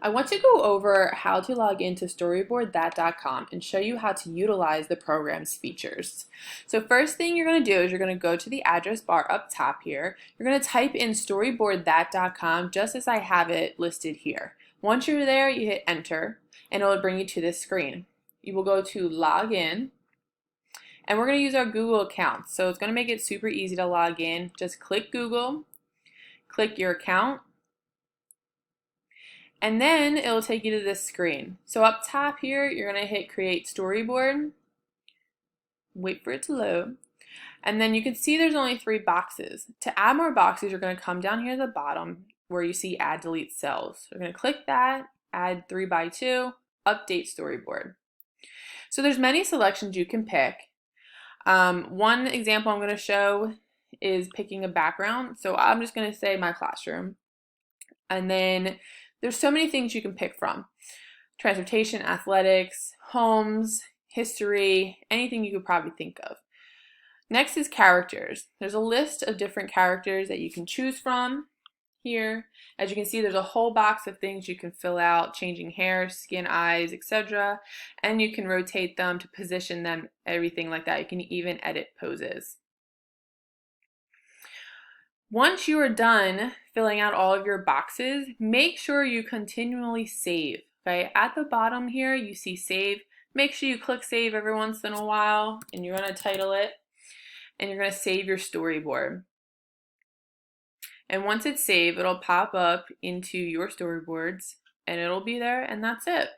I want to go over how to log into StoryboardThat.com and show you how to utilize the program's features. So first thing you're going to do is you're going to go to the address bar up top here. You're going to type in StoryboardThat.com just as I have it listed here. Once you're there, you hit enter and it will bring you to this screen. You will go to log in and we're going to use our Google account. So it's going to make it super easy to log in. Just click Google, click your account, and then it'll take you to this screen. So up top here, you're going to hit create storyboard, wait for it to load, and then you can see there's only 3 boxes. To add more boxes, you're going to come down here at the bottom where you see add delete cells. So you're going to click that, add 3 by 2, update storyboard. So there's many selections you can pick. One example I'm going to show is picking a background. So I'm just going to say my classroom. And then there's so many things you can pick from. Transportation, athletics, homes, history, anything you could probably think of. Next is characters. There's a list of different characters that you can choose from here. As you can see, there's a whole box of things you can fill out, changing hair, skin, eyes, etc. And you can rotate them to position them, everything like that. You can even edit poses. Once you are done filling out all of your boxes, make sure you continually save. Okay, at the bottom here you see save. Make sure you click save every once in a while and you're going to title it and you're going to save your storyboard. And once it's saved, it'll pop up into your storyboards and it'll be there, and that's it.